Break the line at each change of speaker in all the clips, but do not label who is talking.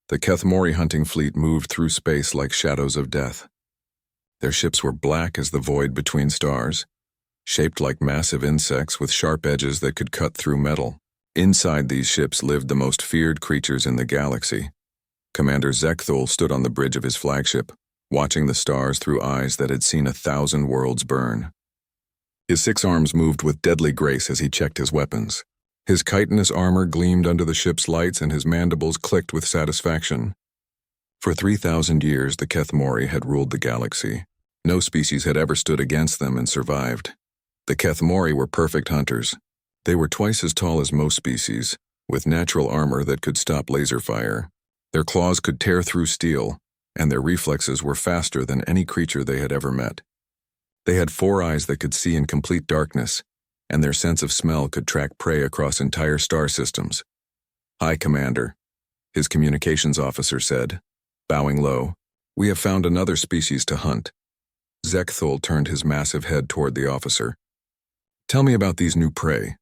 The Kethmori hunting fleet moved through space like shadows of death. Their ships were black as the void between stars, shaped like massive insects with sharp edges that could cut through metal. Inside these ships lived the most feared creatures in the galaxy. Commander Zekthul stood on the bridge of his flagship, watching the stars through eyes that had seen 1,000 worlds burn. His 6 arms moved with deadly grace as he checked his weapons. His chitinous armor gleamed under the ship's lights and his mandibles clicked with satisfaction. For 3,000 years, the Kethmori had ruled the galaxy. No species had ever stood against them and survived. The Kethmori were perfect hunters. They were twice as tall as most species, with natural armor that could stop laser fire. Their claws could tear through steel, and their reflexes were faster than any creature they had ever met. They had 4 eyes that could see in complete darkness, and their sense of smell could track prey across entire star systems. "Hi, Commander," his communications officer said, bowing low. "We have found another species to hunt." Zekthul turned his massive head toward the officer. "Tell me about these new prey."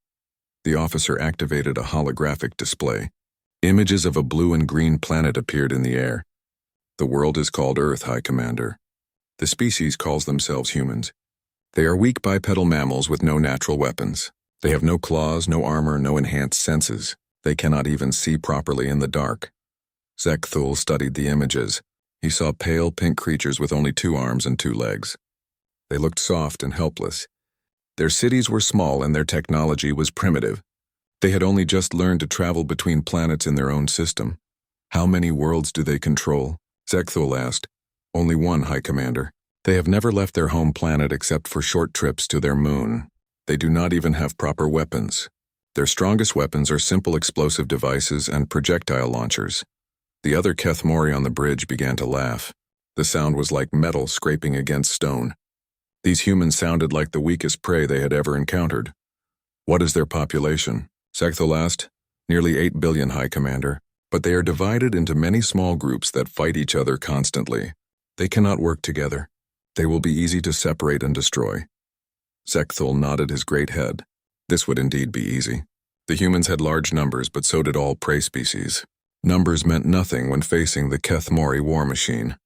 The officer activated a holographic display. Images of a blue and green planet appeared in the air. "The world is called Earth, High Commander. The species calls themselves humans. They are weak bipedal mammals with no natural weapons. They have no claws, no armor, no enhanced senses. They cannot even see properly in the dark." Zekthul studied the images. He saw pale pink creatures with only 2 arms and 2 legs. They looked soft and helpless. Their cities were small and their technology was primitive. They had only just learned to travel between planets in their own system. "How many worlds do they control?" Zekthul asked. "Only 1, High Commander. They have never left their home planet except for short trips to their moon. They do not even have proper weapons. Their strongest weapons are simple explosive devices and projectile launchers." The other Kethmori on the bridge began to laugh. The sound was like metal scraping against stone. These humans sounded like the weakest prey they had ever encountered. "What is their population?" Zekthul asked. "Nearly 8 billion, High Commander, but they are divided into many small groups that fight each other constantly. They cannot work together. They will be easy to separate and destroy." Zekthul nodded his great head. This would indeed be easy. The humans had large numbers, but so did all prey species. Numbers meant nothing when facing the Kethmori war machine.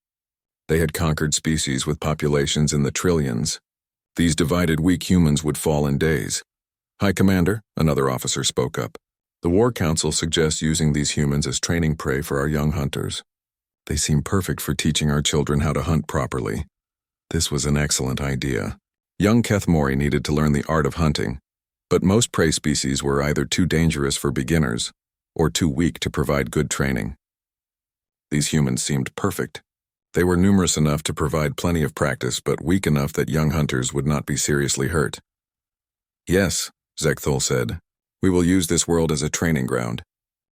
They had conquered species with populations in the trillions. These divided weak humans would fall in days. "High Commander," another officer spoke up. "The War Council suggests using these humans as training prey for our young hunters. They seem perfect for teaching our children how to hunt properly." This was an excellent idea. Young Kethmori needed to learn the art of hunting, but most prey species were either too dangerous for beginners or too weak to provide good training. These humans seemed perfect. They were numerous enough to provide plenty of practice, but weak enough that young hunters would not be seriously hurt. "Yes," Zekthul said. "We will use this world as a training ground.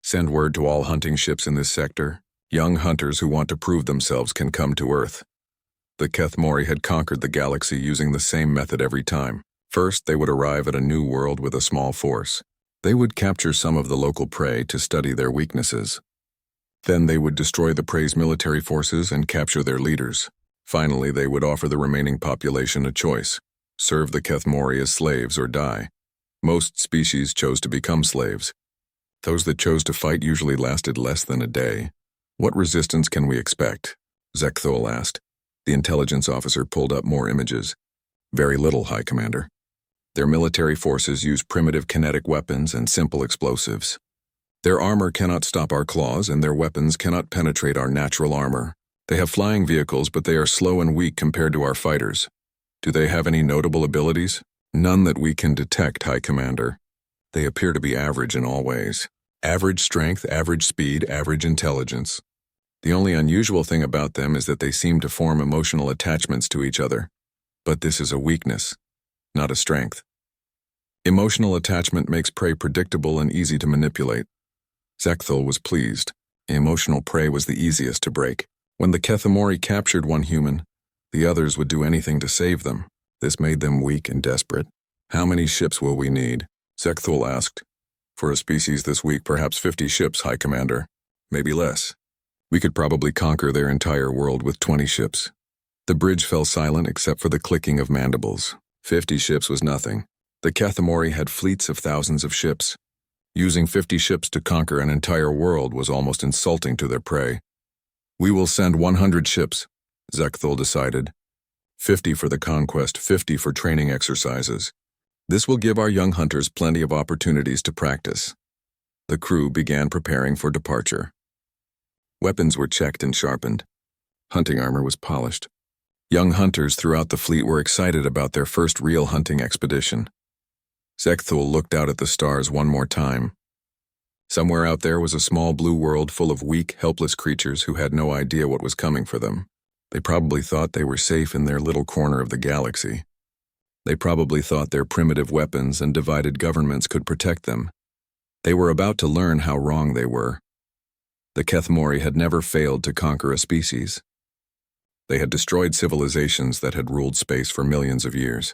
Send word to all hunting ships in this sector. Young hunters who want to prove themselves can come to Earth." The Kethmori had conquered the galaxy using the same method every time. First, they would arrive at a new world with a small force. They would capture some of the local prey to study their weaknesses. Then they would destroy the prey's military forces and capture their leaders. Finally, they would offer the remaining population a choice: serve the Kethmori as slaves or die. Most species chose to become slaves. Those that chose to fight usually lasted less than a day. "What resistance can we expect?" Zekthul asked. The intelligence officer pulled up more images. "Very little, High Commander. Their military forces use primitive kinetic weapons and simple explosives. Their armor cannot stop our claws, and their weapons cannot penetrate our natural armor. They have flying vehicles, but they are slow and weak compared to our fighters. Do they have any notable abilities?" "None that we can detect, High Commander. They appear to be average in all ways. Average strength, average speed, average intelligence. The only unusual thing about them is that they seem to form emotional attachments to each other. But this is a weakness, not a strength. Emotional attachment makes prey predictable and easy to manipulate." Zekthul was pleased. Emotional prey was the easiest to break. When the Kethmori captured one human, the others would do anything to save them. This made them weak and desperate. "How many ships will we need?" Zekthul asked. "For a species this weak, perhaps 50 ships, High Commander. Maybe less. We could probably conquer their entire world with 20 ships." The bridge fell silent except for the clicking of mandibles. 50 ships was nothing. The Kethmori had fleets of thousands of ships. Using 50 ships to conquer an entire world was almost insulting to their prey. "We will send 100 ships," Zekthul decided. 50 for the conquest, 50 for training exercises. This will give our young hunters plenty of opportunities to practice. The crew began preparing for departure. Weapons were checked and sharpened. Hunting armor was polished. Young hunters throughout the fleet were excited about their first real hunting expedition. Zekthul looked out at the stars one more time. Somewhere out there was a small blue world full of weak, helpless creatures who had no idea what was coming for them. They probably thought they were safe in their little corner of the galaxy. They probably thought their primitive weapons and divided governments could protect them. They were about to learn how wrong they were. The Kethmori had never failed to conquer a species. They had destroyed civilizations that had ruled space for millions of years.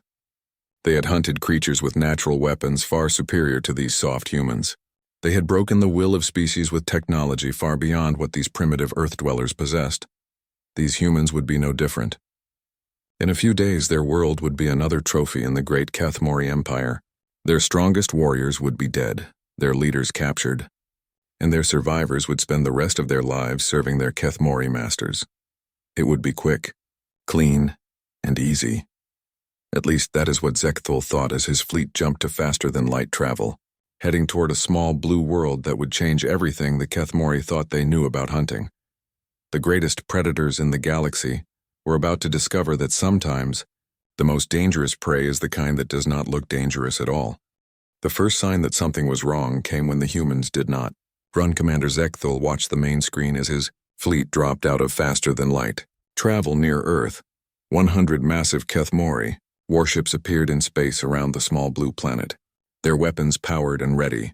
They had hunted creatures with natural weapons far superior to these soft humans. They had broken the will of species with technology far beyond what these primitive Earth-dwellers possessed. These humans would be no different. In a few days, their world would be another trophy in the great Kethmori Empire. Their strongest warriors would be dead, their leaders captured, and their survivors would spend the rest of their lives serving their Kethmori masters. It would be quick, clean, and easy. At least that is what Zekthul thought as his fleet jumped to faster-than-light travel, heading toward a small blue world that would change everything the Kethmori thought they knew about hunting. The greatest predators in the galaxy were about to discover that sometimes the most dangerous prey is the kind that does not look dangerous at all. The first sign that something was wrong came when the humans did not. Run Commander Zekthul watched the main screen as his fleet dropped out of faster-than-light travel near Earth. 100 massive Kethmori warships appeared in space around the small blue planet, their weapons powered and ready.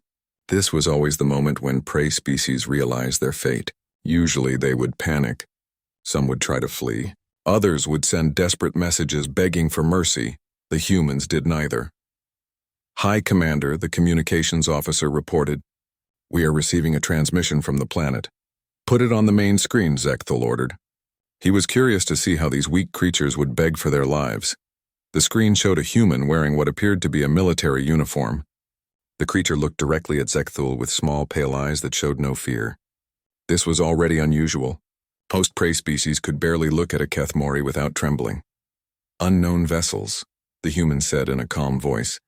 This was always the moment when prey species realized their fate. Usually they would panic. Some would try to flee. Others would send desperate messages begging for mercy. The humans did neither. "High Commander," the communications officer reported. "We are receiving a transmission from the planet." "Put it on the main screen," Zekthul ordered. He was curious to see how these weak creatures would beg for their lives. The screen showed a human wearing what appeared to be a military uniform. The creature looked directly at Zekthul with small, pale eyes that showed no fear. This was already unusual. Most prey species could barely look at a Kethmori without trembling. "Unknown vessels," the human said in a calm voice.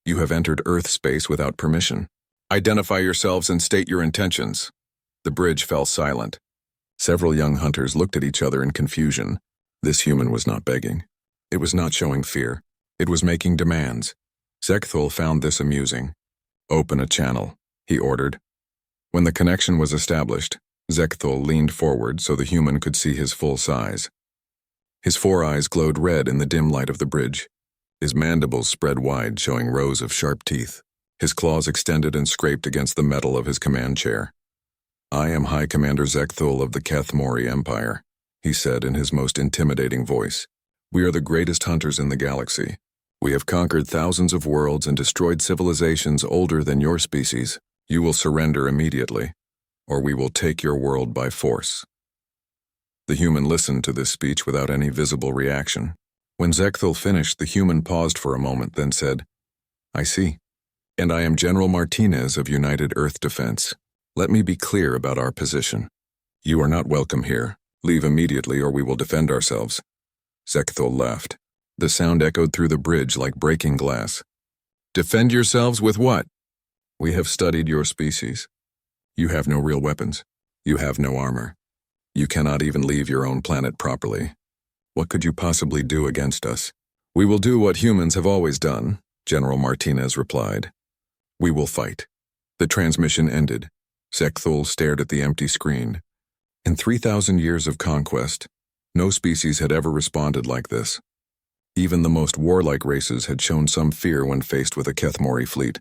"You have entered Earth space without permission. Identify yourselves and state your intentions." The bridge fell silent. Several young hunters looked at each other in confusion. This human was not begging. It was not showing fear. It was making demands. Zekthul found this amusing. "Open a channel," he ordered. When the connection was established, Zekthul leaned forward so the human could see his full size. His 4 eyes glowed red in the dim light of the bridge. His mandibles spread wide, showing rows of sharp teeth. His claws extended and scraped against the metal of his command chair. "I am High Commander Zekthul of the Kethmori Empire," he said in his most intimidating voice. "We are the greatest hunters in the galaxy. We have conquered thousands of worlds and destroyed civilizations older than your species. You will surrender immediately, or we will take your world by force." The human listened to this speech without any visible reaction. When Zekthul finished, the human paused for a moment, then said, "I see. And I am General Martinez of United Earth Defense. Let me be clear about our position. You are not welcome here. Leave immediately or we will defend ourselves." Zekthul laughed. The sound echoed through the bridge like breaking glass. "Defend yourselves with what?" "We have studied your species. You have no real weapons. You have no armor. You cannot even leave your own planet properly. What could you possibly do against us?" "We will do what humans have always done," General Martinez replied. "We will fight." The transmission ended. Zekthul stared at the empty screen. In 3,000 years of conquest, no species had ever responded like this. Even the most warlike races had shown some fear when faced with a Kethmori fleet.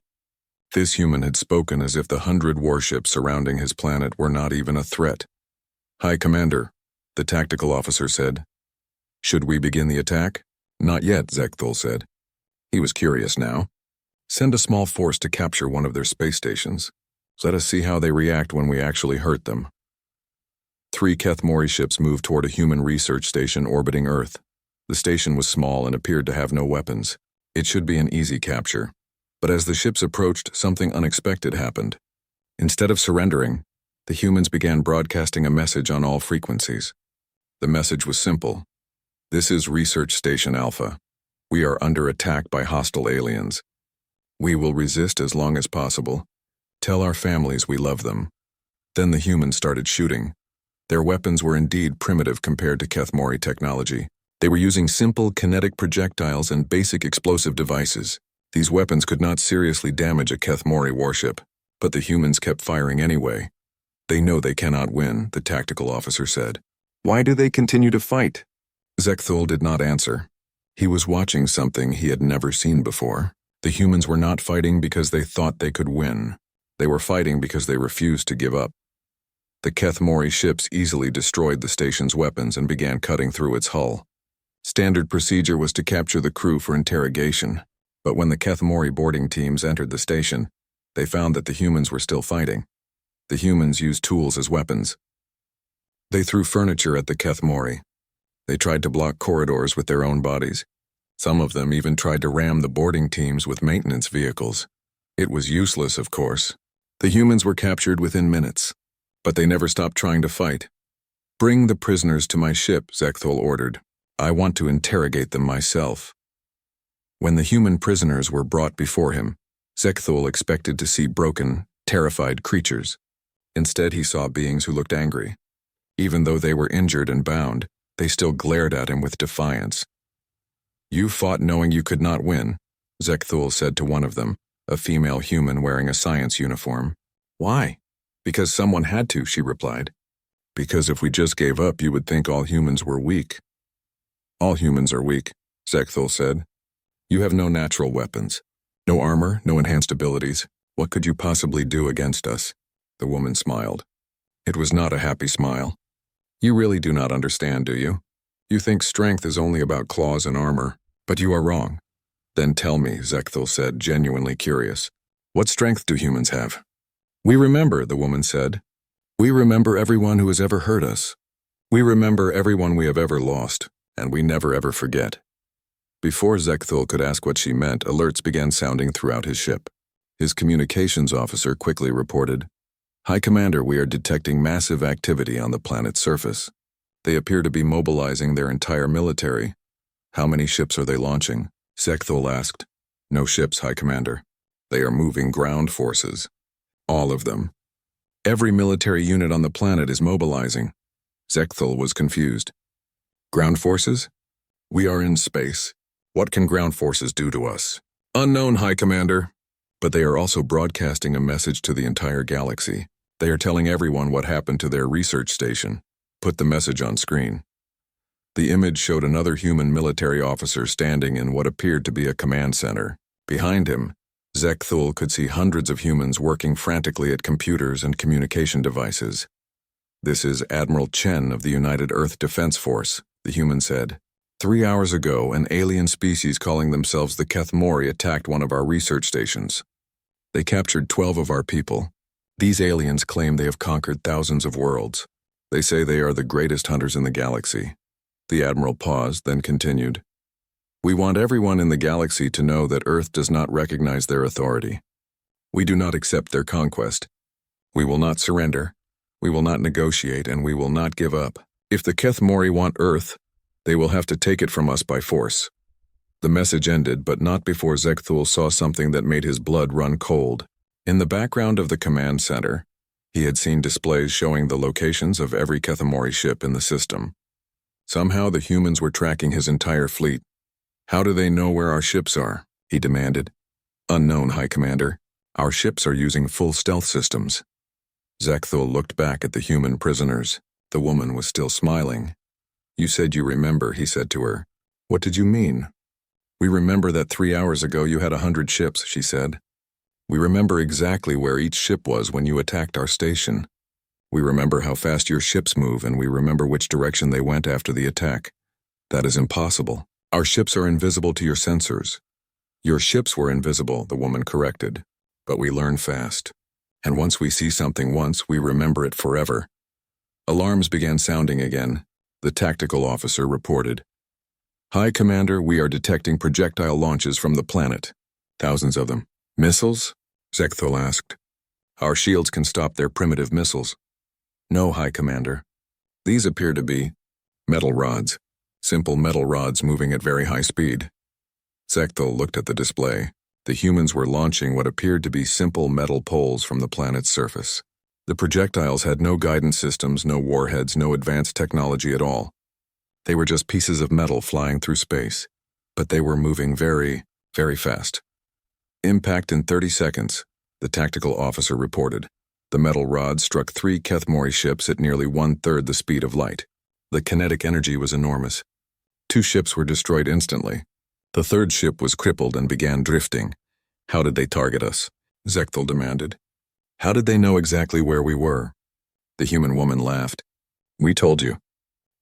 This human had spoken as if the 100 warships surrounding his planet were not even a threat. "High Commander," the tactical officer said. "Should we begin the attack?" "Not yet," Zekthul said. He was curious now. "Send a small force to capture one of their space stations. Let us see how they react when we actually hurt them." 3 Kethmori ships moved toward a human research station orbiting Earth. The station was small and appeared to have no weapons. It should be an easy capture. But as the ships approached, something unexpected happened. Instead of surrendering, the humans began broadcasting a message on all frequencies. The message was simple. This is Research Station Alpha. We are under attack by hostile aliens. We will resist as long as possible. Tell our families we love them. Then the humans started shooting. Their weapons were indeed primitive compared to Kethmori technology. They were using simple kinetic projectiles and basic explosive devices. These weapons could not seriously damage a Kethmori warship, but the humans kept firing anyway. They know they cannot win, the tactical officer said. Why do they continue to fight? Zekthul did not answer. He was watching something he had never seen before. The humans were not fighting because they thought they could win. They were fighting because they refused to give up. The Kethmori ships easily destroyed the station's weapons and began cutting through its hull. Standard procedure was to capture the crew for interrogation, but when the Kethmori boarding teams entered the station, they found that the humans were still fighting. The humans used tools as weapons. They threw furniture at the Kethmori. They tried to block corridors with their own bodies. Some of them even tried to ram the boarding teams with maintenance vehicles. It was useless, of course. The humans were captured within minutes, but they never stopped trying to fight. Bring the prisoners to my ship, Zekthul ordered. I want to interrogate them myself. When the human prisoners were brought before him, Zekthul expected to see broken, terrified creatures. Instead, he saw beings who looked angry. Even though they were injured and bound, they still glared at him with defiance. You fought knowing you could not win, Zekthul said to one of them, a female human wearing a science uniform. Why? Because someone had to, she replied. Because if we just gave up, you would think all humans were weak. All humans are weak, Zekthul said. You have no natural weapons. No armor, no enhanced abilities. What could you possibly do against us? The woman smiled. It was not a happy smile. You really do not understand, do you? You think strength is only about claws and armor, but you are wrong. Then tell me, Zekthul said, genuinely curious. What strength do humans have? We remember, the woman said. We remember everyone who has ever hurt us. We remember everyone we have ever lost, and we never ever forget. Before Zekthul could ask what she meant, alerts began sounding throughout his ship. His communications officer quickly reported, High Commander, we are detecting massive activity on the planet's surface. They appear to be mobilizing their entire military. How many ships are they launching? Zekthul asked. No ships, High Commander. They are moving ground forces. All of them. Every military unit on the planet is mobilizing. Zekthul was confused. Ground forces? We are in space. What can ground forces do to us? Unknown, High Commander. But they are also broadcasting a message to the entire galaxy. They are telling everyone what happened to their research station. Put the message on screen. The image showed another human military officer standing in what appeared to be a command center. Behind him, Zekthul could see hundreds of humans working frantically at computers and communication devices. This is Admiral Chen of the United Earth Defense Force, the human said. 3 hours ago, an alien species calling themselves the Kethmori attacked one of our research stations. They captured 12 of our people. These aliens claim they have conquered thousands of worlds. They say they are the greatest hunters in the galaxy. The Admiral paused, then continued. We want everyone in the galaxy to know that Earth does not recognize their authority. We do not accept their conquest. We will not surrender. We will not negotiate, and we will not give up. If the Kethmori want Earth, they will have to take it from us by force. The message ended, but not before Zekthul saw something that made his blood run cold. In the background of the command center, he had seen displays showing the locations of every Kethmori ship in the system. Somehow the humans were tracking his entire fleet. How do they know where our ships are? He demanded. Unknown, High Commander. Our ships are using full stealth systems. Zekthul looked back at the human prisoners. The woman was still smiling. You said you remember, he said to her. What did you mean? We remember that 3 hours ago you had 100 ships, she said. We remember exactly where each ship was when you attacked our station. We remember how fast your ships move, and we remember which direction they went after the attack. That is impossible. Our ships are invisible to your sensors. Your ships were invisible, the woman corrected. But we learn fast. And once we see something once, we remember it forever. Alarms began sounding again. The tactical officer reported. High Commander, we are detecting projectile launches from the planet. Thousands of them. Missiles? Zekthul asked. Our shields can stop their primitive missiles. No, High Commander. These appear to be metal rods. Simple metal rods moving at very high speed. Zekthul looked at the display. The humans were launching what appeared to be simple metal poles from the planet's surface. The projectiles had no guidance systems, no warheads, no advanced technology at all. They were just pieces of metal flying through space. But they were moving very, very fast. Impact in 30 seconds, the tactical officer reported. The metal rods struck 3 Kethmori ships at nearly 1/3 the speed of light. The kinetic energy was enormous. 2 ships were destroyed instantly. The 3rd ship was crippled and began drifting. How did they target us? Zekthul demanded. How did they know exactly where we were? The human woman laughed. We told you.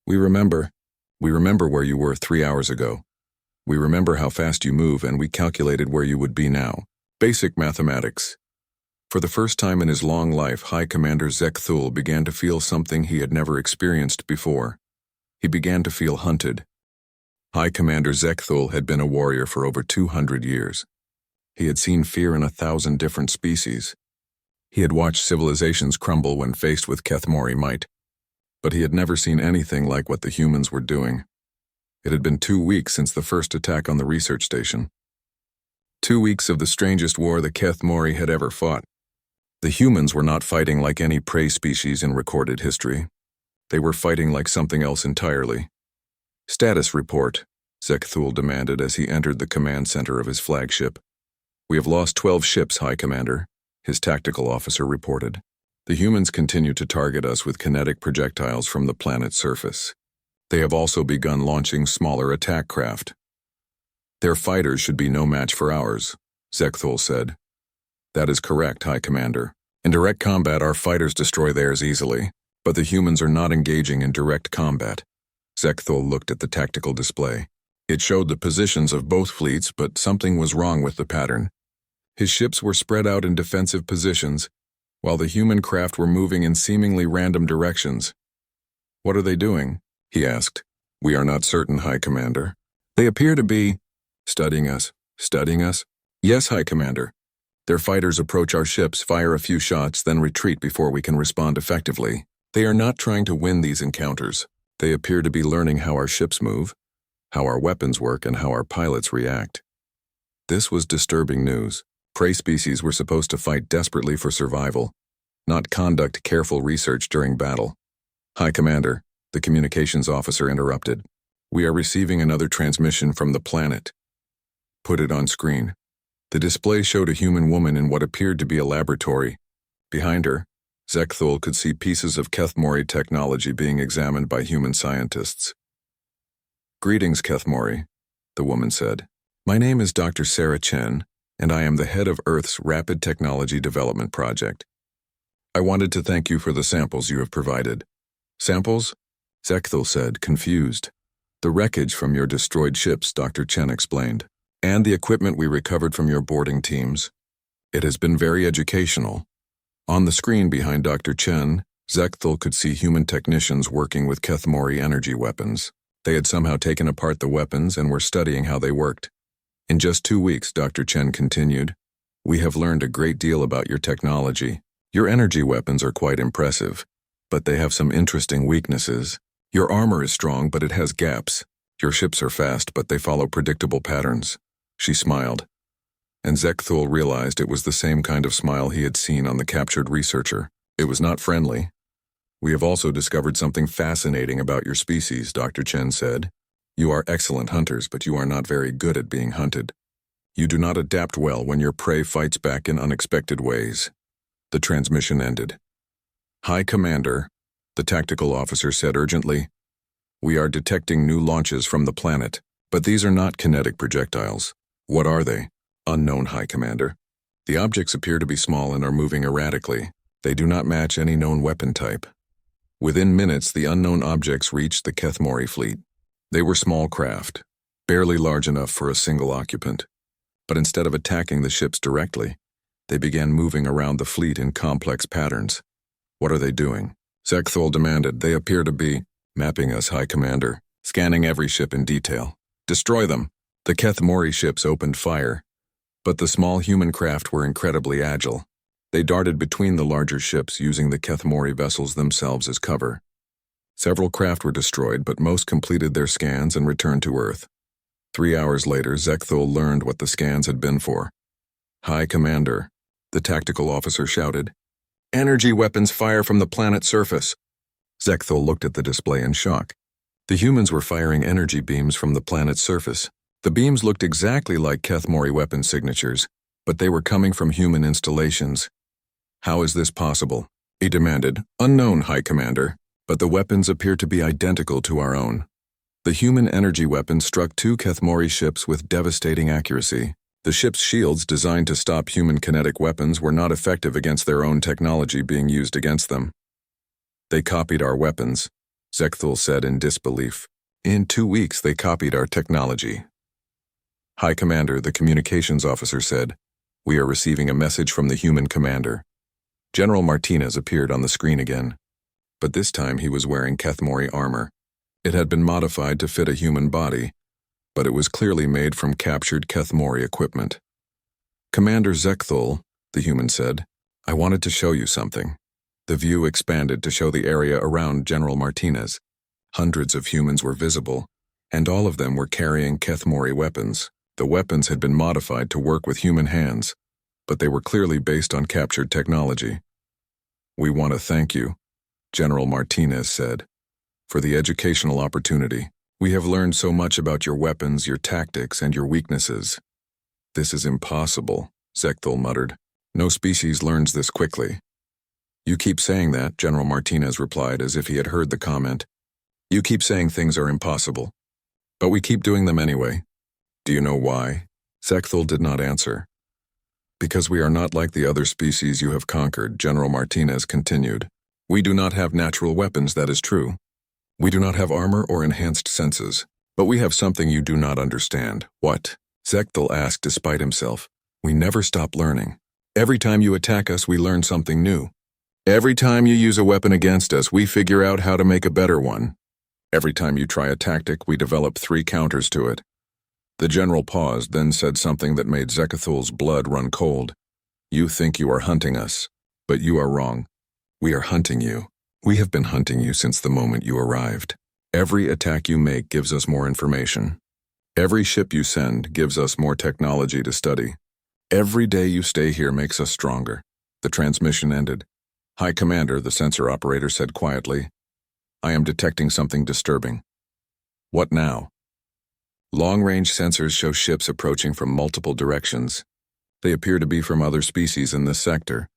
We remember. We remember where you were 3 hours ago. We remember how fast you move, and we calculated where you would be now. Basic mathematics. For the first time in his long life, High Commander Zekthul began to feel something he had never experienced before. He began to feel hunted. High Commander Zekthul had been a warrior for over 200 years. He had seen fear in 1,000 different species. He had watched civilizations crumble when faced with Kethmori might. But he had never seen anything like what the humans were doing. It had been 2 weeks since the first attack on the research station. 2 weeks of the strangest war the Kethmori had ever fought. The humans were not fighting like any prey species in recorded history. They were fighting like something else entirely. Status report, Zekthul demanded as he entered the command center of his flagship. We have lost 12 ships, High Commander, his tactical officer reported. The humans continue to target us with kinetic projectiles from the planet's surface. They have also begun launching smaller attack craft. Their fighters should be no match for ours, Zekthul said. That is correct, High Commander. In direct combat, our fighters destroy theirs easily, but the humans are not engaging in direct combat. Zekthul looked at the tactical display. It showed the positions of both fleets, but something was wrong with the pattern. His ships were spread out in defensive positions, while the human craft were moving in seemingly random directions. What are they doing? He asked. We are not certain, High Commander. They appear to be studying us. Studying us? Yes, High Commander. Their fighters approach our ships, fire a few shots, then retreat before we can respond effectively. They are not trying to win these encounters. They appear to be learning how our ships move, how our weapons work, and how our pilots react. This was disturbing news. Prey species were supposed to fight desperately for survival, not conduct careful research during battle. High Commander, the communications officer interrupted. We are receiving another transmission from the planet. Put it on screen. The display showed a human woman in what appeared to be a laboratory. Behind her, Zekthul could see pieces of Kethmori technology being examined by human scientists. Greetings, Kethmori, the woman said. My name is Dr. Sarah Chen, and I am the head of Earth's Rapid Technology Development Project. I wanted to thank you for the samples you have provided. Samples? Zekthul said, confused. The wreckage from your destroyed ships, Dr. Chen explained, and the equipment we recovered from your boarding teams. It has been very educational. On the screen behind Dr. Chen, Zekthul could see human technicians working with Kethmori energy weapons. They had somehow taken apart the weapons and were studying how they worked. In just 2 weeks, Dr. Chen continued, we have learned a great deal about your technology. Your energy weapons are quite impressive, but they have some interesting weaknesses. Your armor is strong, but it has gaps. Your ships are fast, but they follow predictable patterns. She smiled, and Zekthul realized it was the same kind of smile he had seen on the captured researcher. It was not friendly. We have also discovered something fascinating about your species, Dr. Chen said. You are excellent hunters, but you are not very good at being hunted. You do not adapt well when your prey fights back in unexpected ways. The transmission ended. High Commander, the tactical officer said urgently, we are detecting new launches from the planet, but these are not kinetic projectiles. What are they? Unknown, High Commander. The objects appear to be small and are moving erratically. They do not match any known weapon type. Within minutes, the unknown objects reached the Kethmori fleet. They were small craft, barely large enough for a single occupant. But instead of attacking the ships directly, they began moving around the fleet in complex patterns. What are they doing? Zekthul demanded. They appear to be mapping us, High Commander, scanning every ship in detail. Destroy them. The Kethmori ships opened fire, But the small human craft were incredibly agile. They darted between the larger ships using the Kethmori vessels themselves as cover. Several craft were destroyed, but most completed their scans and returned to Earth. 3 hours later, Zekthul learned what the scans had been for. "High Commander," the tactical officer shouted. "Energy weapons fire from the planet's surface." Zekthul looked at the display in shock. The humans were firing energy beams from the planet's surface. The beams looked exactly like Kethmori weapon signatures, but they were coming from human installations. "How is this possible?" he demanded. "Unknown, High Commander, but the weapons appear to be identical to our own." The human energy weapons struck 2 Kethmori ships with devastating accuracy. The ship's shields, designed to stop human kinetic weapons, were not effective against their own technology being used against them. "They copied our weapons," Zekthul said in disbelief. "In 2 weeks they copied our technology." "High Commander," the communications officer said. "We are receiving a message from the human commander." General Martinez appeared on the screen again. But this time he was wearing Kethmori armor. It had been modified to fit a human body, but it was clearly made from captured Kethmori equipment. "Commander Zekthul," the human said, "I wanted to show you something." The view expanded to show the area around General Martinez. Hundreds of humans were visible, and all of them were carrying Kethmori weapons. The weapons had been modified to work with human hands, but they were clearly based on captured technology. "We want to thank you," General Martinez said, "for the educational opportunity. We have learned so much about your weapons, your tactics, and your weaknesses." "This is impossible," Zekthul muttered. "No species learns this quickly." "You keep saying that," General Martinez replied as if he had heard the comment. "You keep saying things are impossible. But we keep doing them anyway. Do you know why?" Zekthul did not answer. "Because we are not like the other species you have conquered," General Martinez continued. "We do not have natural weapons, that is true. We do not have armor or enhanced senses. But we have something you do not understand." "What?" Zekthul asked despite himself. "We never stop learning. Every time you attack us, we learn something new. Every time you use a weapon against us, we figure out how to make a better one. Every time you try a tactic, we develop 3 counters to it." The general paused, then said something that made Zekthul's blood run cold. "You think you are hunting us, but you are wrong. We are hunting you. We have been hunting you since the moment you arrived. Every attack you make gives us more information. Every ship you send gives us more technology to study. Every day you stay here makes us stronger." The transmission ended. "High Commander," the sensor operator said quietly, "I am detecting something disturbing." "What now?" "Long-range sensors show ships approaching from multiple directions. They appear to be from other species in this sector."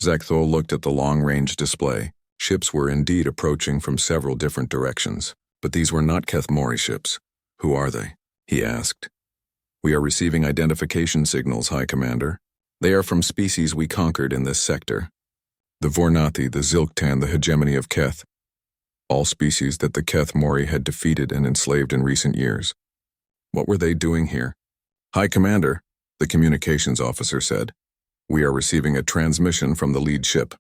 Zekthul looked at the long-range display. Ships were indeed approaching from several different directions, but these were not Kethmori ships. "Who are they?" he asked. "We are receiving identification signals, High Commander. They are from species we conquered in this sector. The Vornathi, the Zilktan, the hegemony of Keth. All species that the Kethmori had defeated and enslaved in recent years. What were they doing here?" "High Commander," the communications officer said, "we are receiving a transmission from the lead ship."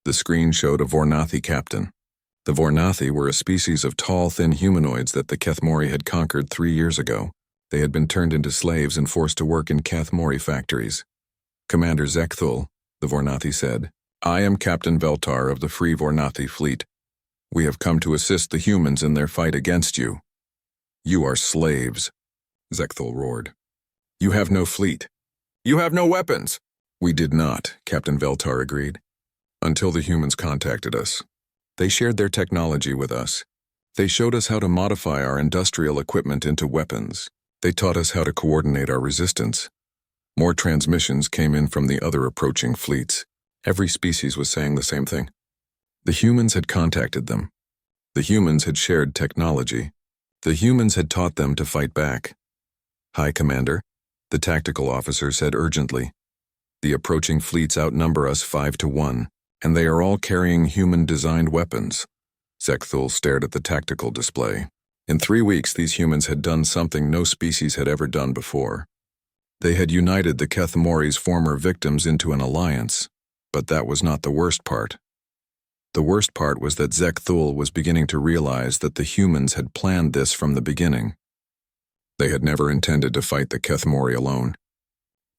The screen showed a Vornathi captain. The Vornathi were a species of tall, thin humanoids that the Kethmori had conquered 3 years ago. They had been turned into slaves and forced to work in Kethmori factories. "Commander Zekthul," the Vornathi said, "I am Captain Veltar of the Free Vornathi Fleet. We have come to assist the humans in their fight against you." "You are slaves," Zekthul roared. "You have no fleet. You have no weapons." "We did not," Captain Veltar agreed, "until the humans contacted us. They shared their technology with us. They showed us how to modify our industrial equipment into weapons. They taught us how to coordinate our resistance." More transmissions came in from the other approaching fleets. Every species was saying the same thing. The humans had contacted them. The humans had shared technology. The humans had taught them to fight back. "High Commander," the tactical officer said urgently, "the approaching fleets outnumber us 5 to 1, and they are all carrying human-designed weapons." Zekthul stared at the tactical display. In 3 weeks, these humans had done something no species had ever done before. They had united the Kethmori's former victims into an alliance, but that was not the worst part. The worst part was that Zekthul was beginning to realize that the humans had planned this from the beginning. They had never intended to fight the Kethmori alone.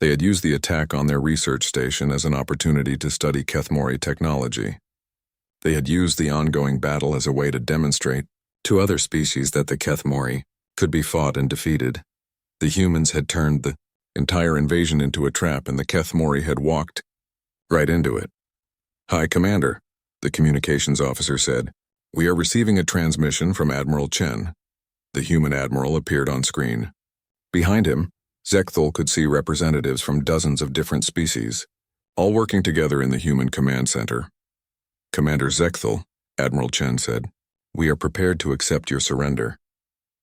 They had used the attack on their research station as an opportunity to study Kethmori technology. They had used the ongoing battle as a way to demonstrate to other species that the Kethmori could be fought and defeated. The humans had turned the entire invasion into a trap, and the Kethmori had walked right into it. "Hi, Commander," the communications officer said. "We are receiving a transmission from Admiral Chen." The human admiral appeared on screen. Behind him, Zekthul could see representatives from dozens of different species, all working together in the human command center. "Commander Zekthul," Admiral Chen said, "we are prepared to accept your surrender."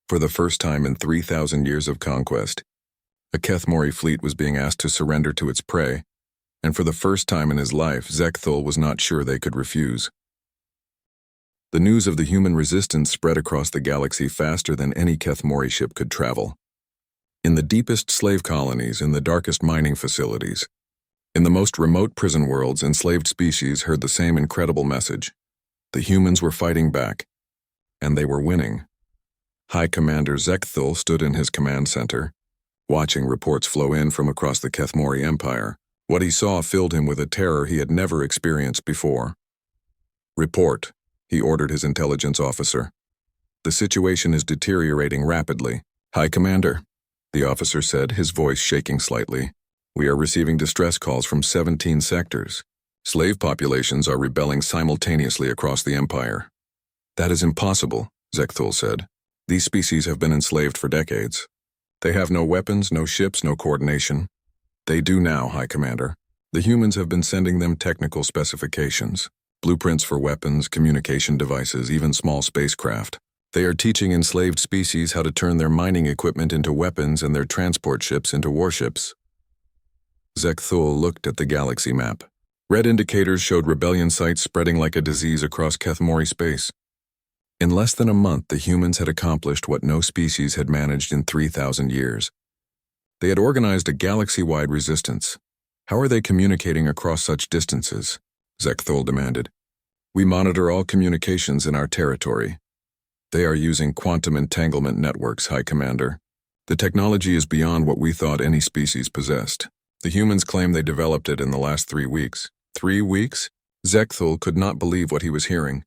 For the first time in 3,000 years of conquest, a Kethmori fleet was being asked to surrender to its prey, and for the first time in his life, Zekthul was not sure they could refuse. The news of the human resistance spread across the galaxy faster than any Kethmori ship could travel. In the deepest slave colonies, in the darkest mining facilities, in the most remote prison worlds, enslaved species heard the same incredible message. The humans were fighting back, and they were winning. High Commander Zekthul stood in his command center, watching reports flow in from across the Kethmori Empire. What he saw filled him with a terror he had never experienced before. "Report," he ordered his intelligence officer. "The situation is deteriorating rapidly." "High Commander," the officer said, his voice shaking slightly. "We are receiving distress calls from 17 sectors. Slave populations are rebelling simultaneously across the Empire." "That is impossible," Zekthul said. "These species have been enslaved for decades. They have no weapons, no ships, no coordination." "They do now, High Commander. The humans have been sending them technical specifications, blueprints for weapons, communication devices, even small spacecraft. They are teaching enslaved species how to turn their mining equipment into weapons and their transport ships into warships." Zekthul looked at the galaxy map. Red indicators showed rebellion sites spreading like a disease across Kethmori space. In less than a month, the humans had accomplished what no species had managed in 3,000 years. They had organized a galaxy-wide resistance. "How are they communicating across such distances?" Zekthul demanded. "We monitor all communications in our territory. They are using quantum entanglement networks, High Commander. The technology is beyond what we thought any species possessed. The humans claim they developed it in the last 3 weeks." 3 weeks? Zekthul could not believe what he was hearing.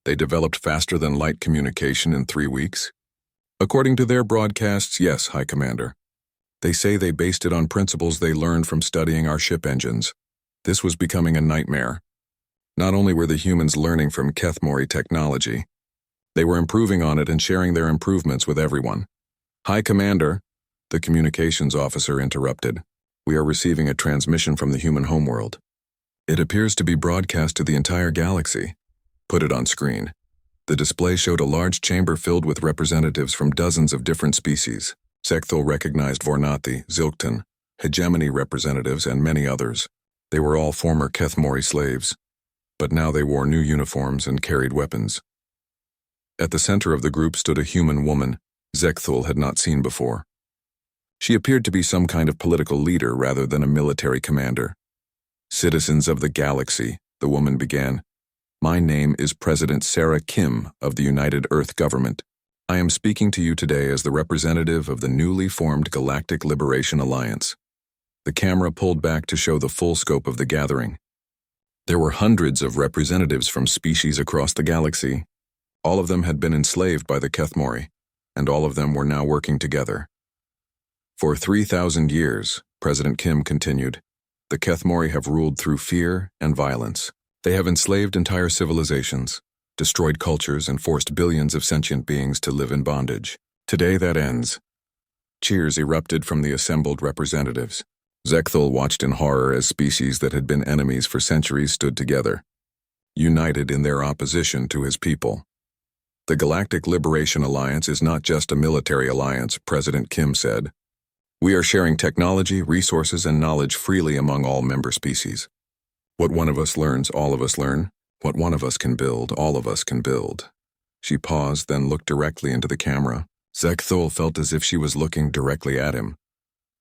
They developed faster than light communication in 3 weeks? According to their broadcasts, yes, High Commander. They say they based it on principles they learned from studying our ship engines. This was becoming a nightmare. Not only were the humans learning from Kethmori technology, they were improving on it and sharing their improvements with everyone. "High Commander," the communications officer interrupted. "We are receiving a transmission from the human homeworld. It appears to be broadcast to the entire galaxy." "Put it on screen." The display showed a large chamber filled with representatives from dozens of different species. Zekthul recognized Vornathi, Zilkton, hegemony representatives, and many others. They were all former Kethmori slaves, but now they wore new uniforms and carried weapons. At the center of the group stood a human woman Zekthul had not seen before. She appeared to be some kind of political leader rather than a military commander. "Citizens of the galaxy," the woman began. "My name is President Sarah Kim of the United Earth Government. I am speaking to you today as the representative of the newly formed Galactic Liberation Alliance." The camera pulled back to show the full scope of the gathering. There were hundreds of representatives from species across the galaxy. All of them had been enslaved by the Kethmori, and all of them were now working together. "For 3,000 years, President Kim continued, the Kethmori have ruled through fear and violence. They have enslaved entire civilizations, destroyed cultures, and forced billions of sentient beings to live in bondage. Today that ends." Cheers erupted from the assembled representatives. Zekthul watched in horror as species that had been enemies for centuries stood together, united in their opposition to his people. "The Galactic Liberation Alliance is not just a military alliance," President Kim said. "We are sharing technology, resources, and knowledge freely among all member species. What one of us learns, all of us learn. What one of us can build, all of us can build." She paused, then looked directly into the camera. Zekthul felt as if she was looking directly at him.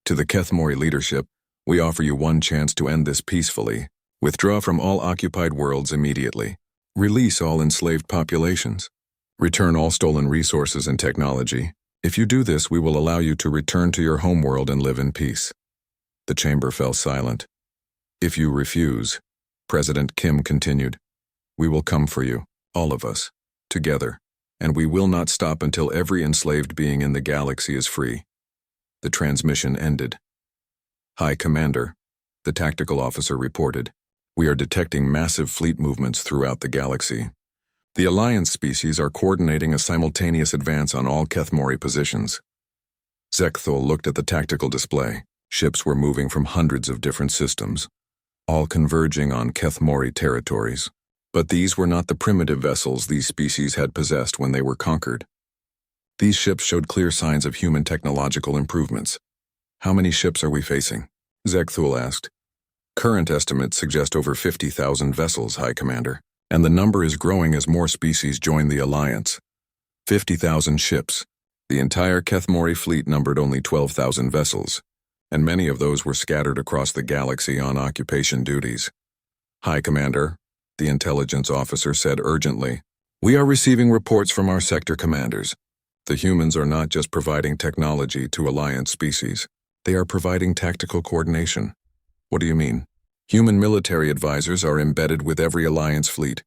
"To the Kethmori leadership, we offer you one chance to end this peacefully. Withdraw from all occupied worlds immediately. Release all enslaved populations. Return all stolen resources and technology. If you do this, we will allow you to return to your homeworld and live in peace." The chamber fell silent. If you refuse, President Kim continued, we will come for you, all of us, together, and we will not stop until every enslaved being in the galaxy is free. The transmission ended. High Commander, the tactical officer reported, we are detecting massive fleet movements throughout the galaxy. The Alliance species are coordinating a simultaneous advance on all Kethmori positions. Zekthul looked at the tactical display. Ships were moving from hundreds of different systems, all converging on Kethmori territories. But these were not the primitive vessels these species had possessed when they were conquered. These ships showed clear signs of human technological improvements. How many ships are we facing? Zekthul asked. Current estimates suggest over 50,000 vessels, High Commander, and the number is growing as more species join the Alliance. 50,000 ships. The entire Kethmori fleet numbered only 12,000 vessels, and many of those were scattered across the galaxy on occupation duties. High Commander, the intelligence officer said urgently, we are receiving reports from our sector commanders. The humans are not just providing technology to Alliance species, they are providing tactical coordination. What do you mean? Human military advisors are embedded with every Alliance fleet.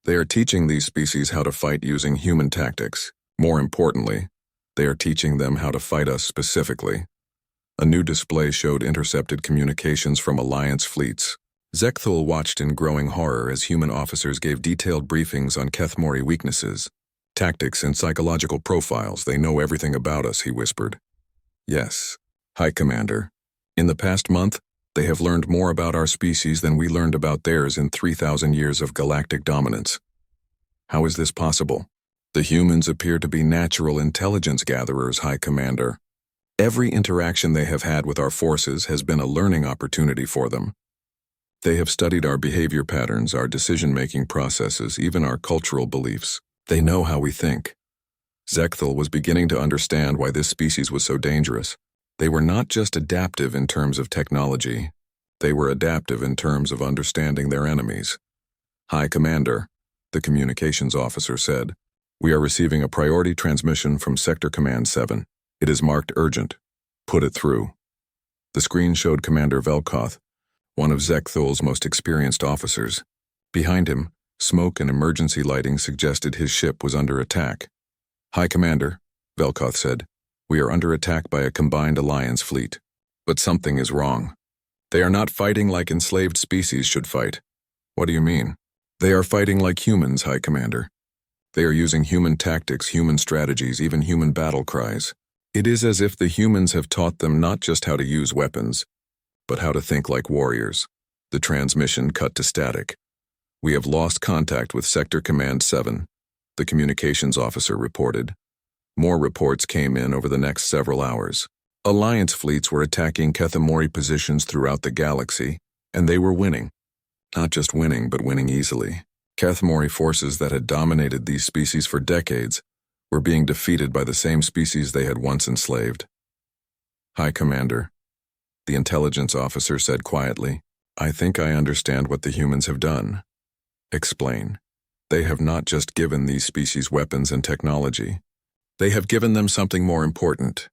They are teaching these species how to fight using human tactics. More importantly, they are teaching them how to fight us specifically. A new display showed intercepted communications from Alliance fleets. Zekthul watched in growing horror as human officers gave detailed briefings on Kethmori weaknesses, tactics and psychological profiles. They know everything about us, he whispered. Yes, High Commander. In the past month, they have learned more about our species than we learned about theirs in 3,000 years of galactic dominance. How is this possible? The humans appear to be natural intelligence gatherers, High Commander. Every interaction they have had with our forces has been a learning opportunity for them. They have studied our behavior patterns, our decision-making processes, even our cultural beliefs. They know how we think. Zekthul was beginning to understand why this species was so dangerous. They were not just adaptive in terms of technology. They were adaptive in terms of understanding their enemies. High Commander, the communications officer said, we are receiving a priority transmission from Sector Command 7. It is marked urgent. Put it through. The screen showed Commander Velkoth, one of Zekthul's most experienced officers. Behind him, smoke and emergency lighting suggested his ship was under attack. High Commander, Velkoth said, we are under attack by a combined Alliance fleet. But something is wrong. They are not fighting like enslaved species should fight. What do you mean? They are fighting like humans, High Commander. They are using human tactics, human strategies, even human battle cries. It is as if the humans have taught them not just how to use weapons, but how to think like warriors. The transmission cut to static. We have lost contact with Sector Command 7, the communications officer reported. More reports came in over the next several hours. Alliance fleets were attacking Kethmori positions throughout the galaxy, and they were winning. Not just winning, but winning easily. Kethmori forces that had dominated these species for decades were being defeated by the same species they had once enslaved. High Commander, the intelligence officer said quietly, I think I understand what the humans have done. Explain. They have not just given these species weapons and technology. They have given them something more important.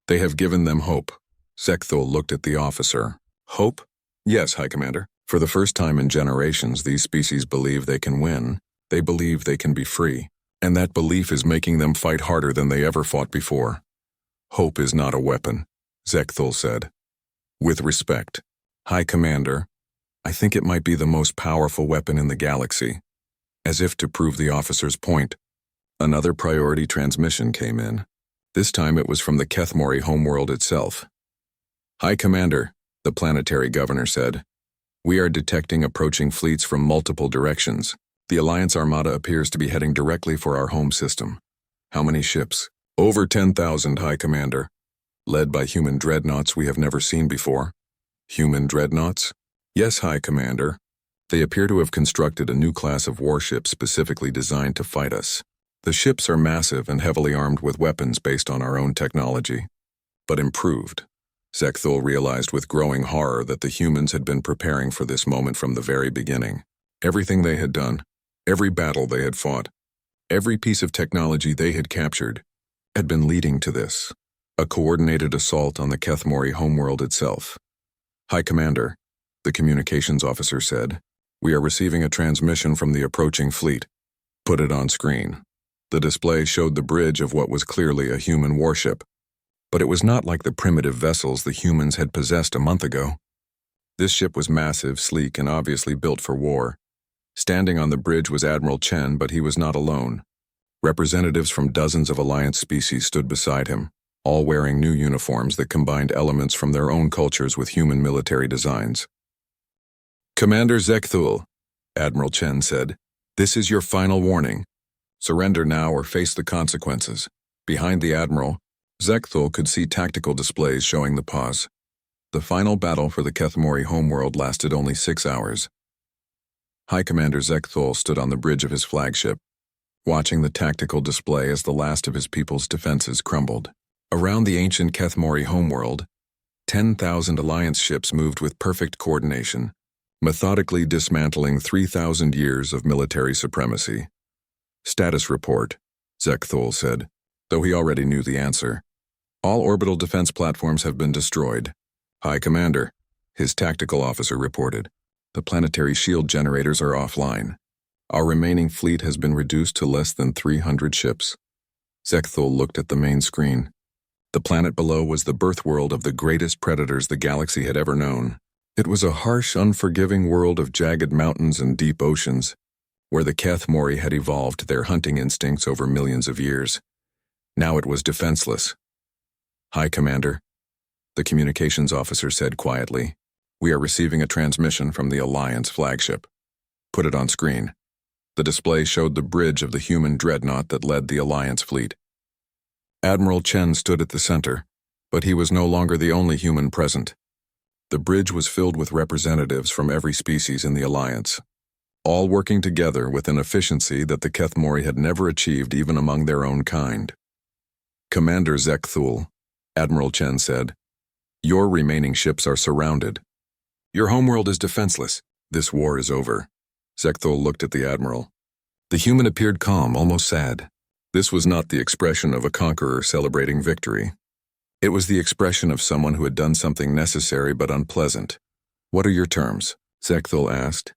They have given them hope. Zekthul looked at the officer. Hope? Yes, High Commander. For the first time in generations, these species believe they can win. They believe they can be free. And that belief is making them fight harder than they ever fought before. Hope is not a weapon, Zekthul said. With respect, High Commander, I think it might be the most powerful weapon in the galaxy. As if to prove the officer's point, another priority transmission came in. This time it was from the Kethmori homeworld itself. High Commander, the planetary governor said, we are detecting approaching fleets from multiple directions. The Alliance Armada appears to be heading directly for our home system. How many ships? Over 10,000, High Commander. Led by human dreadnoughts we have never seen before. Human dreadnoughts? Yes, High Commander. They appear to have constructed a new class of warships specifically designed to fight us. The ships are massive and heavily armed with weapons based on our own technology, but improved. Zekthul realized with growing horror that the humans had been preparing for this moment from the very beginning. Everything they had done, every battle they had fought, every piece of technology they had captured, had been leading to this. A coordinated assault on the Kethmori homeworld itself. High Commander, the communications officer said. We are receiving a transmission from the approaching fleet. Put it on screen. The display showed the bridge of what was clearly a human warship. But it was not like the primitive vessels the humans had possessed a month ago. This ship was massive, sleek, and obviously built for war. Standing on the bridge was Admiral Chen, but he was not alone. Representatives from dozens of Alliance species stood beside him, all wearing new uniforms that combined elements from their own cultures with human military designs. Commander Zekthul, Admiral Chen said, this is your final warning. Surrender now or face the consequences. Behind the Admiral, Zekthul could see tactical displays showing the pause. The final battle for the Kethmori homeworld lasted only 6 hours. High Commander Zekthul stood on the bridge of his flagship, watching the tactical display as the last of his people's defenses crumbled. Around the ancient Kethmori homeworld, 10,000 Alliance ships moved with perfect coordination, methodically dismantling 3,000 years of military supremacy. Status report, Zekthul said, though he already knew the answer. All orbital defense platforms have been destroyed. High Commander, his tactical officer reported. The planetary shield generators are offline. Our remaining fleet has been reduced to less than 300 ships. Zekthul looked at the main screen. The planet below was the birth world of the greatest predators the galaxy had ever known. It was a harsh, unforgiving world of jagged mountains and deep oceans, where the Kethmori had evolved their hunting instincts over millions of years. Now it was defenseless. High Commander, the communications officer said quietly, we are receiving a transmission from the Alliance flagship. Put it on screen. The display showed the bridge of the human dreadnought that led the Alliance fleet. Admiral Chen stood at the center, but he was no longer the only human present. The bridge was filled with representatives from every species in the Alliance, all working together with an efficiency that the Kethmori had never achieved even among their own kind. Commander Zekthul, Admiral Chen said, your remaining ships are surrounded. Your homeworld is defenseless. This war is over. Zekthul looked at the Admiral. The human appeared calm, almost sad. This was not the expression of a conqueror celebrating victory. It was the expression of someone who had done something necessary but unpleasant. What are your terms? Zekthul asked.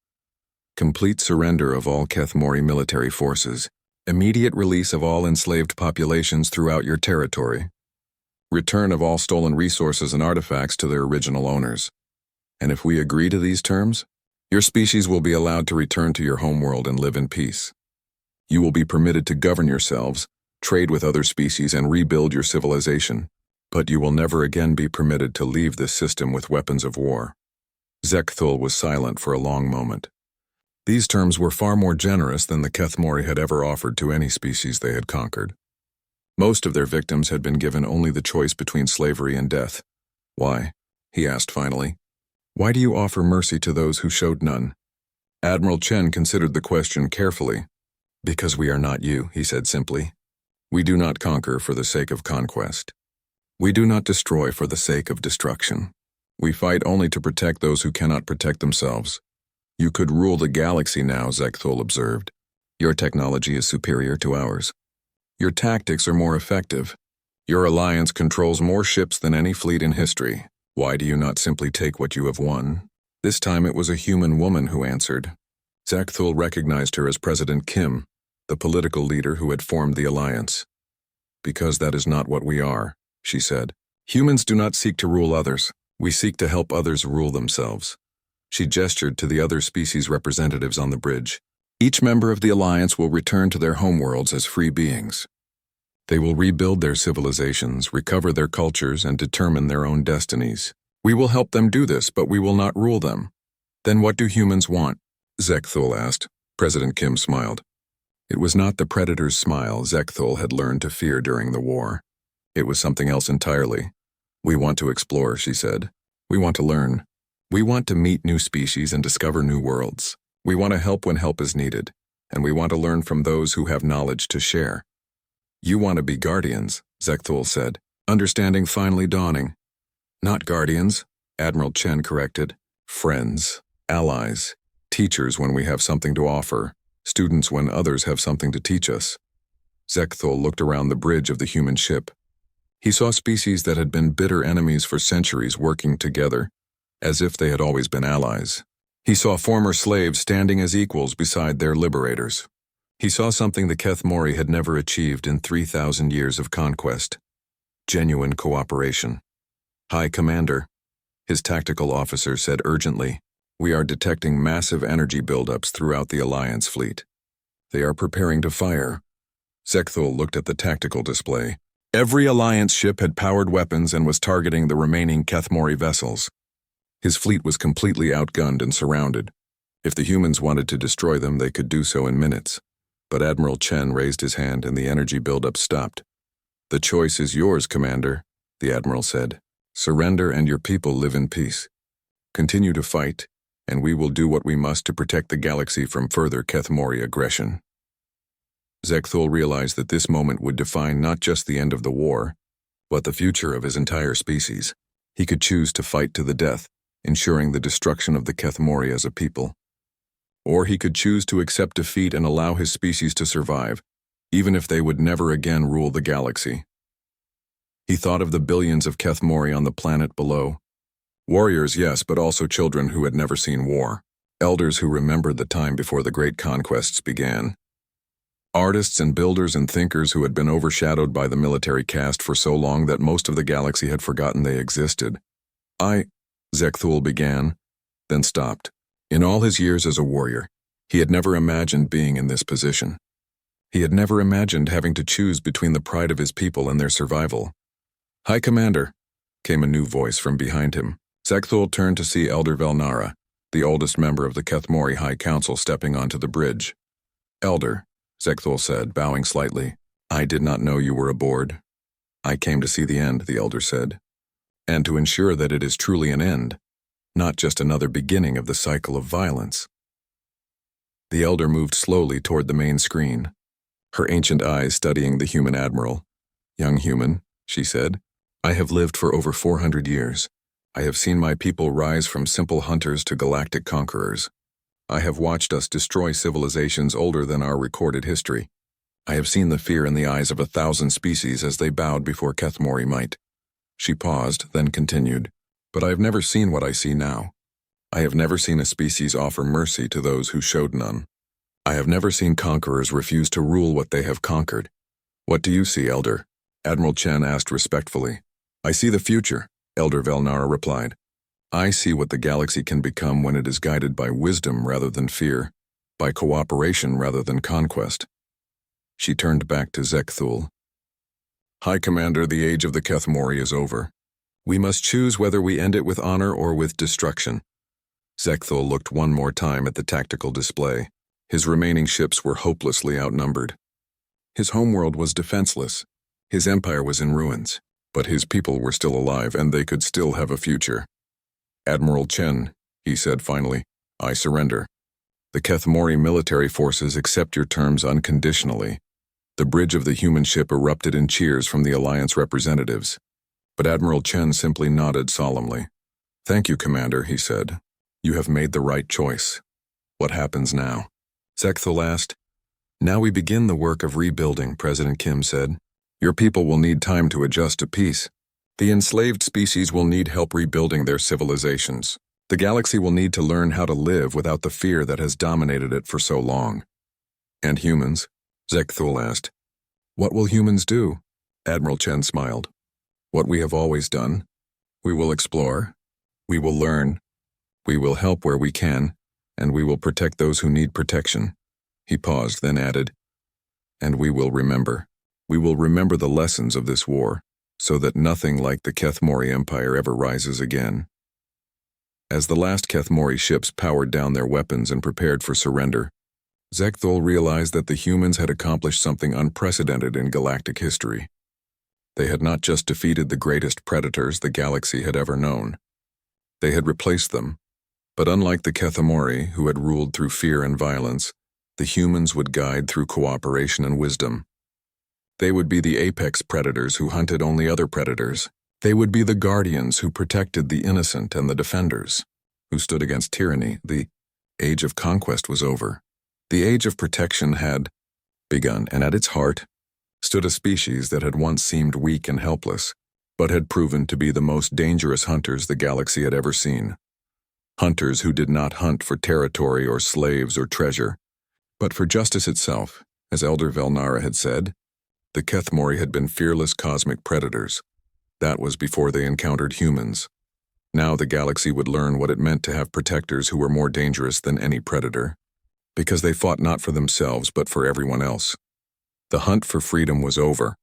Complete surrender of all Kethmori military forces. Immediate release of all enslaved populations throughout your territory. Return of all stolen resources and artifacts to their original owners. And if we agree to these terms, your species will be allowed to return to your homeworld and live in peace. You will be permitted to govern yourselves, trade with other species, and rebuild your civilization, but you will never again be permitted to leave this system with weapons of war. Zekthul was silent for a long moment. These terms were far more generous than the Kethmori had ever offered to any species they had conquered. Most of their victims had been given only the choice between slavery and death. Why? He asked finally. Why do you offer mercy to those who showed none? Admiral Chen considered the question carefully. Because we are not you, he said simply. We do not conquer for the sake of conquest. We do not destroy for the sake of destruction. We fight only to protect those who cannot protect themselves. You could rule the galaxy now, Zekthul observed. Your technology is superior to ours. Your tactics are more effective. Your alliance controls more ships than any fleet in history. Why do you not simply take what you have won? This time it was a human woman who answered. Zekthul recognized her as President Kim, the political leader who had formed the alliance. Because that is not what we are, she said. Humans do not seek to rule others. We seek to help others rule themselves. She gestured to the other species representatives on the bridge. Each member of the alliance will return to their homeworlds as free beings. They will rebuild their civilizations, recover their cultures, and determine their own destinies. We will help them do this, but we will not rule them. Then what do humans want? Zekthul asked. President Kim smiled. It was not the predator's smile Zekthul had learned to fear during the war. It was something else entirely. We want to explore, she said. We want to learn. We want to meet new species and discover new worlds. We want to help when help is needed, and we want to learn from those who have knowledge to share. You want to be guardians, Zekthul said, understanding finally dawning. Not guardians, Admiral Chen corrected. Friends, allies, teachers when we have something to offer, students when others have something to teach us. Zekthul looked around the bridge of the human ship. He saw species that had been bitter enemies for centuries working together. as if they had always been allies. He saw former slaves standing as equals beside their liberators. He saw something the Kethmori had never achieved in 3,000 years of conquest: genuine cooperation. "High Commander," his tactical officer said urgently, "we are detecting massive energy buildups throughout the Alliance fleet. They are preparing to fire." Zekthul looked at the tactical display. Every Alliance ship had powered weapons and was targeting the remaining Kethmori vessels. His fleet was completely outgunned and surrounded. If the humans wanted to destroy them, they could do so in minutes. But Admiral Chen raised his hand and the energy buildup stopped. "The choice is yours, Commander," the Admiral said. "Surrender and your people live in peace. Continue to fight, and we will do what we must to protect the galaxy from further Kethmori aggression." Zekthul realized that this moment would define not just the end of the war, but the future of his entire species. He could choose to fight to the death, ensuring the destruction of the Kethmori as a people. Or he could choose to accept defeat and allow his species to survive, even if they would never again rule the galaxy. He thought of the billions of Kethmori on the planet below. Warriors, yes, but also children who had never seen war. Elders who remembered the time before the great conquests began. Artists and builders and thinkers who had been overshadowed by the military caste for so long that most of the galaxy had forgotten they existed. Zekthul began, then stopped. In all his years as a warrior, he had never imagined being in this position. He had never imagined having to choose between the pride of his people and their survival. "High Commander," came a new voice from behind him. Zekthul turned to see Elder Velnara, the oldest member of the Kethmori High Council, stepping onto the bridge. "Elder," Zekthul said, bowing slightly, "I did not know you were aboard." "I came to see the end," the elder said, "and to ensure that it is truly an end, not just another beginning of the cycle of violence." The elder moved slowly toward the main screen, her ancient eyes studying the human admiral. "Young human," she said, "I have lived for over 400 years. I have seen my people rise from simple hunters to galactic conquerors. I have watched us destroy civilizations older than our recorded history. I have seen the fear in the eyes of 1,000 species as they bowed before Kethmori might." She paused, then continued, "But I have never seen what I see now. I have never seen a species offer mercy to those who showed none. I have never seen conquerors refuse to rule what they have conquered." "What do you see, Elder?" Admiral Chen asked respectfully. "I see the future," Elder Velnara replied. "I see what the galaxy can become when it is guided by wisdom rather than fear, by cooperation rather than conquest." She turned back to Zekthul. "High Commander, the age of the Kethmori is over. We must choose whether we end it with honor or with destruction." Zekthul looked one more time at the tactical display. His remaining ships were hopelessly outnumbered. His homeworld was defenseless. His empire was in ruins. But his people were still alive, and they could still have a future. "Admiral Chen," he said finally, "I surrender. The Kethmori military forces accept your terms unconditionally." The bridge of the human ship erupted in cheers from the Alliance representatives. But Admiral Chen simply nodded solemnly. "Thank you, Commander," he said. "You have made the right choice. What happens now?" Zekthul asked. "Now we begin the work of rebuilding," President Kim said. "Your people will need time to adjust to peace. The enslaved species will need help rebuilding their civilizations. The galaxy will need to learn how to live without the fear that has dominated it for so long." "And humans?" Zekthul asked. "What will humans do?" Admiral Chen smiled. "What we have always done. We will explore. We will learn. We will help where we can, and we will protect those who need protection." He paused, then added, "And we will remember. We will remember the lessons of this war, so that nothing like the Kethmori Empire ever rises again." As the last Kethmori ships powered down their weapons and prepared for surrender, Zekthul realized that the humans had accomplished something unprecedented in galactic history. They had not just defeated the greatest predators the galaxy had ever known. They had replaced them, but unlike the Kethmori, who had ruled through fear and violence, the humans would guide through cooperation and wisdom. They would be the apex predators who hunted only other predators. They would be the guardians who protected the innocent and the defenders, who stood against tyranny. The age of conquest was over. The age of protection had begun, and at its heart stood a species that had once seemed weak and helpless, but had proven to be the most dangerous hunters the galaxy had ever seen. Hunters who did not hunt for territory or slaves or treasure, but for justice itself. As Elder Velnara had said, the Kethmori had been fearless cosmic predators. That was before they encountered humans. Now the galaxy would learn what it meant to have protectors who were more dangerous than any predator, because they fought not for themselves but for everyone else. The hunt for freedom was over,